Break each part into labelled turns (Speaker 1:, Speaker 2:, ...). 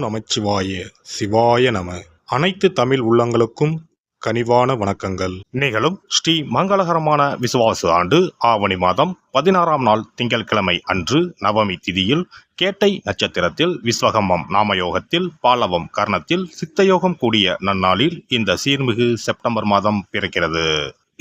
Speaker 1: நமச்சிவாய சிவாய நம. அனைத்து தமிழ் உள்ளங்களுக்கும் கனிவான வணக்கங்கள். நிகழும் ஸ்ரீ மங்களகரமான விசுவாச ஆண்டு ஆவணி மாதம் 16ஆம் நாள் திங்கட்கிழமை அன்று நவமி திதியில் கேட்டை நட்சத்திரத்தில் விஸ்வகம்பம் நாமயோகத்தில் பாலவம் கர்ணத்தில் சித்தயோகம் கூடிய நன்னாளில் இந்த சீர்மிகு செப்டம்பர் மாதம் பிறக்கிறது.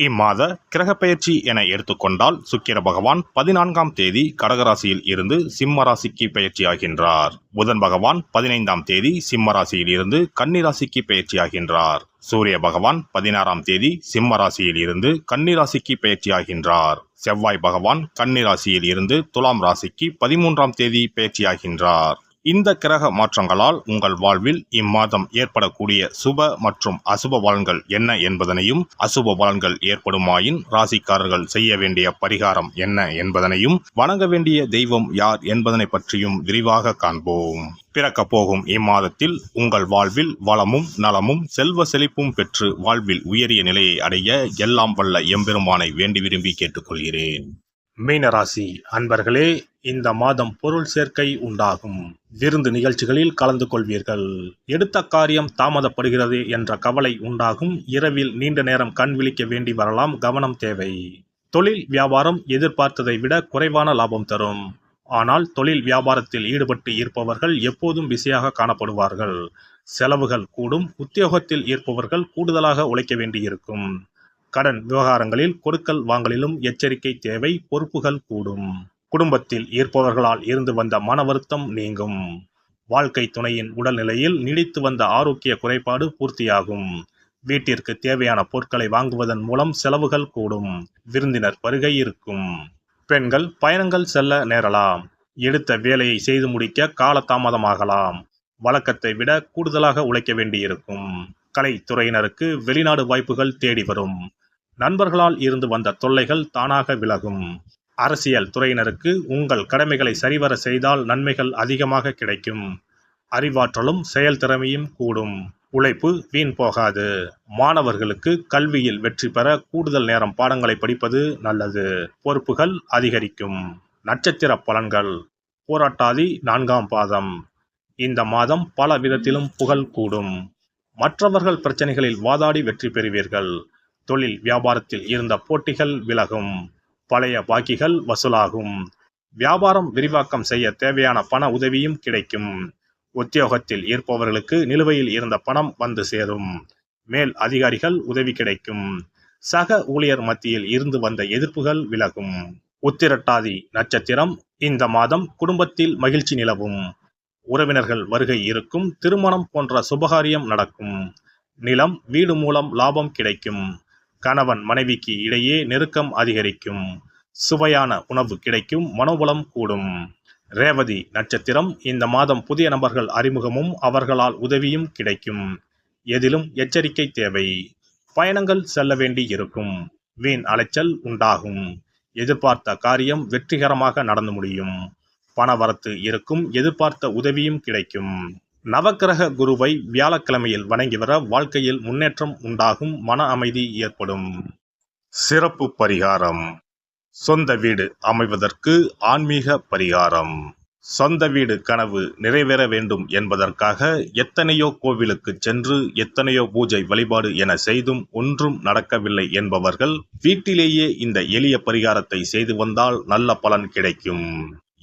Speaker 1: இம்மாத கிரகப்பெயர்ச்சி என எடுத்துக்கொண்டால் சுக்கிர பகவான் 14ஆம் தேதி கடகராசியில் இருந்து சிம்ம ராசிக்கு பெயர்ச்சியாகின்றார். புதன் பகவான் 15ஆம் தேதி சிம்ம ராசியில் இருந்து கன்னி ராசிக்கு பெயர்ச்சியாகின்றார். சூரிய பகவான் 16ஆம் தேதி சிம்ம ராசியில் இருந்து கன்னி ராசிக்கு பெயர்ச்சியாகின்றார். செவ்வாய் பகவான் கன்னி ராசியில் இருந்து துலாம் ராசிக்கு 13ஆம் தேதி பெயர்ச்சியாகின்றார். இந்த கிரக மாற்றங்களால் உங்கள் வாழ்வில் இம்மாதம் ஏற்படக்கூடிய சுப மற்றும் அசுப பலன்கள் என்ன என்பதனையும், அசுப பலன்கள் ஏற்படுமாயின் ராசிக்காரர்கள் செய்ய வேண்டிய பரிகாரம் என்ன என்பதனையும், வணங்க வேண்டிய தெய்வம் யார் என்பதனை பற்றியும் விரிவாக காண்போம். பிறக்க போகும் இம்மாதத்தில் உங்கள் வாழ்வில் வளமும் நலமும் செல்வ செழிப்பும் பெற்று வாழ்வில் உயரிய நிலையை அடைய எல்லாம் வல்ல எம்பெருமானை வேண்டி விரும்பி கேட்டுக்கொள்கிறேன். மீனராசி அன்பர்களே, இந்த மாதம் பொருள் சேர்க்கை உண்டாகும். விருந்து நிகழ்ச்சிகளில் கலந்து கொள்வீர்கள். எடுத்த காரியம் தாமதப்படுகிறது என்ற கவலை உண்டாகும். இரவில் நீண்ட நேரம் கண் விழிக்க வேண்டி வரலாம், கவனம் தேவை. தொழில் வியாபாரம் எதிர்பார்த்ததை விட குறைவான லாபம் தரும். ஆனால் தொழில் வியாபாரத்தில் ஈடுபட்டு இருப்பவர்கள் எப்போதும் பிஸியாக காணப்படுவார்கள். செலவுகள் கூடும். உத்தியோகத்தில் இருப்பவர்கள் கூடுதலாக உழைக்க வேண்டியிருக்கும். கடன் விவகாரங்களில் கொடுக்கல் வாங்கலிலும் எச்சரிக்கை தேவை. பொறுப்புகள் கூடும். குடும்பத்தில் இருப்பவர்களால் இருந்து வந்த மன வருத்தம் நீங்கும். வாழ்க்கை துணையின் உடல்நிலையில் நீடித்து வந்த ஆரோக்கிய குறைபாடு பூர்த்தியாகும். வீட்டிற்கு தேவையான பொருட்களை வாங்குவதன் மூலம் செலவுகள் கூடும். விருந்தினர் வருகை இருக்கும். பெண்கள் பயணங்கள் செல்ல நேரலாம். எடுத்த வேலையை செய்து முடிக்க காலதாமதமாகலாம். வழக்கத்தை விட கூடுதலாக உழைக்க வேண்டியிருக்கும். கலைத்துறையினருக்கு வெளிநாடு வாய்ப்புகள் தேடி வரும். நண்பர்களால் இருந்து வந்த தொல்லைகள் தானாக விலகும். அரசியல் துறையினருக்கு உங்கள் கடமைகளை சரிவர செய்தால் நன்மைகள் அதிகமாக கிடைக்கும். அறிவாற்றலும் செயல்திறமையும் கூடும். உழைப்பு வீண் போகாது. மாணவர்களுக்கு கல்வியில் வெற்றி பெற கூடுதல் நேரம் பாடங்களை படிப்பது நல்லது. பொறுப்புகள் அதிகரிக்கும். நட்சத்திர பலன்கள். போராட்டாதி 4ஆம் பாதம். இந்த மாதம் பல விதத்திலும் புகழ் கூடும். மற்றவர்கள் பிரச்சனைகளில் வாதாடி வெற்றி பெறுவீர்கள். தொழில் வியாபாரத்தில் இருந்த போட்டிகள் விலகும். பழைய பாக்கிகள் வசூலாகும். வியாபாரம் விரிவாக்கம் செய்ய தேவையான பண உதவியும் கிடைக்கும். உத்தியோகத்தில் இருப்பவர்களுக்கு நிலுவையில் இருந்த பணம் வந்து சேரும். மேல் அதிகாரிகள் உதவி கிடைக்கும். சக ஊழியர் மத்தியில் இருந்து வந்த எதிர்ப்புகள் விலகும். உத்திரட்டாதி நட்சத்திரம். இந்த மாதம் குடும்பத்தில் மகிழ்ச்சி நிலவும். உறவினர்கள் வருகை இருக்கும். திருமணம் போன்ற சுபகாரியம் நடக்கும். நிலம் வீடு மூலம் லாபம் கிடைக்கும். கணவன் மனைவிக்கு இடையே நெருக்கம் அதிகரிக்கும். சுவையான உணவு கிடைக்கும். மனோபலம் கூடும். ரேவதி நட்சத்திரம். இந்த மாதம் புதிய நபர்கள் அறிமுகமும் அவர்களால் உதவியும் கிடைக்கும். எதிலும் எச்சரிக்கை தேவை. பயணங்கள் செல்ல வேண்டி இருக்கும். வீண் அலைச்சல் உண்டாகும். எதிர்பார்த்த காரியம் வெற்றிகரமாக நடந்து முடியும். பணவரத்து இருக்கும். எதிர்பார்த்த உதவியும் கிடைக்கும். நவக்கிரக குருவை வியாழக்கிழமையில் வணங்கி வர வாழ்க்கையில் முன்னேற்றம் உண்டாகும். மன அமைதி ஏற்படும். சிறப்பு பரிகாரம். சொந்த வீடு அமைவதற்கு ஆன்மீக பரிகாரம். சொந்த வீடு கனவு நிறைவேற வேண்டும் என்பதற்காக எத்தனையோ கோவிலுக்கு சென்று எத்தனையோ பூஜை வழிபாடு என செய்தும் ஒன்றும் நடக்கவில்லை என்பவர்கள் வீட்டிலேயே இந்த எளிய பரிகாரத்தை செய்து வந்தால் நல்ல பலன் கிடைக்கும்.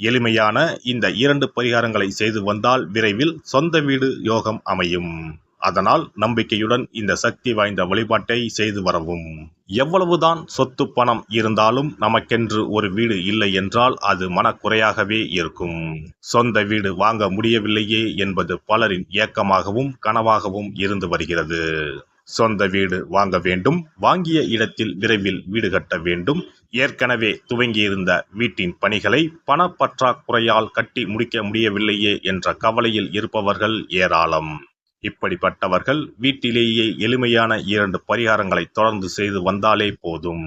Speaker 1: எளிமையான இந்த 2 பரிகாரங்களை செய்து வந்தால் விரைவில் சொந்த வீடு யோகம் அமையும். அதனால் நம்பிக்கையுடன் இந்த சக்தி வாய்ந்த வழிபாட்டை செய்து வரவும். எவ்வளவுதான் சொத்து பணம் இருந்தாலும் நமக்கென்று ஒரு வீடு இல்லை என்றால் அது மனக்குறையாகவே இருக்கும். சொந்த வீடு வாங்க முடியவில்லையே என்பது பலரின் ஏக்கமாகவும் கனவாகவும் இருந்து வருகிறது. சொந்த வீடு வாங்க வேண்டும். வாங்கிய இடத்தில் விரைவில் வீடு கட்ட வேண்டும். ஏற்கனவே துவங்கியிருந்த வீட்டின் பணிகளை பண பற்றாக்குறையால் கட்டி முடிக்க முடியவில்லையே என்ற கவலையில் இருப்பவர்கள் ஏராளம். இப்படிப்பட்டவர்கள் வீட்டிலேயே எளிமையான 2 பரிகாரங்களை தொடர்ந்து செய்து வந்தாலே போதும்.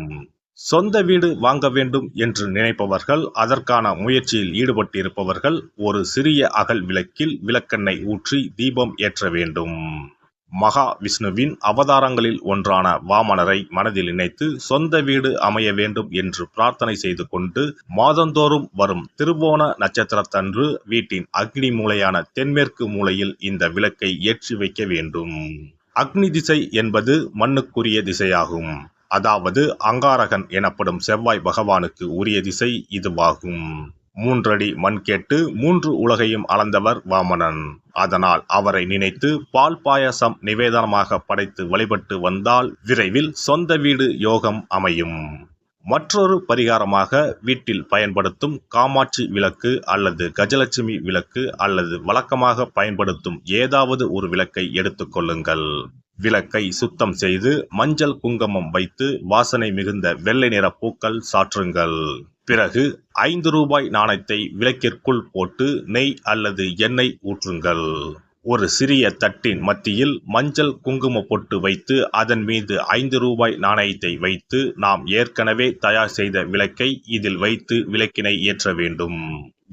Speaker 1: சொந்த வீடு வாங்க வேண்டும் என்று நினைப்பவர்கள், அதற்கான முயற்சியில் ஈடுபட்டிருப்பவர்கள் ஒரு சிறிய அகல் விளக்கில் விளக்கெண்ணெய் ஊற்றி தீபம் ஏற்ற வேண்டும். மகாவிஷ்ணுவின் அவதாரங்களில் ஒன்றான வாமனரை மனதில் நினைத்து சொந்த வீடு அமைய வேண்டும் என்று பிரார்த்தனை செய்து கொண்டு மாதந்தோறும் வரும் திருவோண நட்சத்திரத்தன்று வீட்டின் அக்னி மூலையான தென்மேற்கு மூலையில் இந்த விளக்கை ஏற்றி வைக்க வேண்டும். அக்னி திசை என்பது மண்ணுக்குரிய திசையாகும். அதாவது அங்காரகன் எனப்படும் செவ்வாய் பகவானுக்கு உரிய திசை இதுவாகும். 3 அடி மண் கேட்டு 3 உலகையும் அளந்தவர் வாமனன். அதனால் அவரை நினைத்து பால் பாயசம் நிவேதனமாக படைத்து வழிபட்டு வந்தால் விரைவில் சொந்த வீடு யோகம் அமையும். மற்றொரு பரிகாரமாக வீட்டில் பயன்படுத்தும் காமாட்சி விளக்கு அல்லது கஜலட்சுமி விளக்கு அல்லது வழக்கமாக பயன்படுத்தும் ஏதாவது ஒரு விளக்கை எடுத்துக்கொள்ளுங்கள். விளக்கை சுத்தம் செய்து மஞ்சள் குங்குமம் வைத்து வாசனை மிகுந்த வெள்ளை நிற பூக்கள் சாற்றுங்கள். பிறகு 5 ரூபாய் நாணயத்தை விளக்கிற்குள் போட்டு நெய் அல்லது எண்ணெய் ஊற்றுங்கள். ஒரு சிறிய தட்டின் மத்தியில் மஞ்சள் குங்கும பொட்டு வைத்து அதன் மீது 5 ரூபாய் நாணயத்தை வைத்து நாம் ஏற்கனவே தயார் செய்த விளக்கை இதில் வைத்து விளக்கினை ஏற்ற வேண்டும்.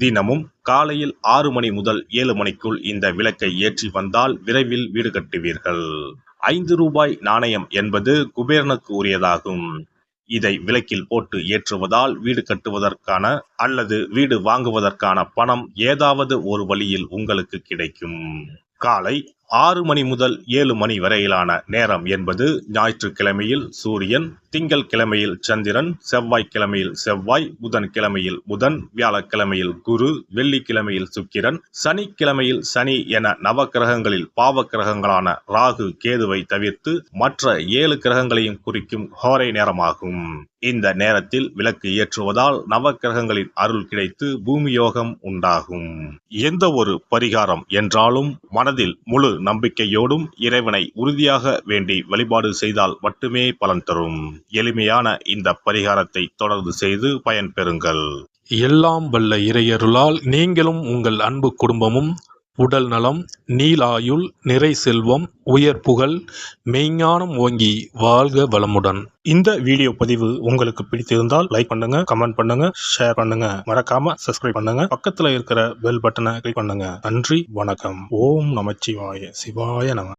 Speaker 1: தினமும் காலையில் 6 மணி முதல் 7 மணிக்குள் இந்த விளக்கை ஏற்றி வந்தால் விரைவில் வீடு கட்டுவீர்கள். 5 ரூபாய் நாணயம் என்பது குபேரனுக்கு உரியதாகும். இதை விளக்கில் போட்டு ஏற்றுவதால் வீடு கட்டுவதற்கான அல்லது வீடு வாங்குவதற்கான பணம் ஏதாவது ஒரு வழியில் உங்களுக்கு கிடைக்கும். காலை 6 மணி முதல் 7 மணி வரையிலான நேரம் என்பது ஞாயிற்றுக்கிழமையில் சூரியன், திங்கள் கிழமையில் சந்திரன், செவ்வாய்க்கிழமையில் செவ்வாய், புதன் கிழமையில் புதன், வியாழக்கிழமையில் குரு, வெள்ளிக்கிழமையில் சுக்கிரன், சனிக்கிழமையில் சனி என நவ கிரகங்களில் பாவ கிரகங்களான ராகு கேதுவை தவிர்த்து மற்ற 7 கிரகங்களையும் குறிக்கும் ஹோரை நேரமாகும். இந்த நேரத்தில் விளக்கு ஏற்றுவதால் நவ கிரகங்களின் அருள் கிடைத்து பூமி யோகம் உண்டாகும். எந்த ஒரு பரிகாரம் என்றாலும் மனதில் முழு நம்பிக்கையோடும் இறைவனை உறுதியாக வேண்டி வழிபாடு செய்தால் மட்டுமே பலன் தரும். எளிமையான இந்த பரிகாரத்தை தொடர்ந்து செய்து பயன்பெறுங்கள்.
Speaker 2: எல்லாம் வல்ல இறையருளால் நீங்களும் உங்கள் அன்பு குடும்பமும் உடல் நலம், நீலாயுள், நிறை செல்வம், உயர் புகழ், மெய்ஞானம் ஓங்கி வாழ்க வளமுடன்.
Speaker 1: இந்த வீடியோ பதிவு உங்களுக்கு பிடித்திருந்தால் லைக் பண்ணுங்க, கமெண்ட் பண்ணுங்க, ஷேர் பண்ணுங்க, மறக்காம சப்ஸ்கிரைப் பண்ணுங்க, பக்கத்துல இருக்கிற பெல் பட்டனை கிளிக் பண்ணுங்க. நன்றி, வணக்கம். ஓம் நமச்சிவாய. சிவாய நம.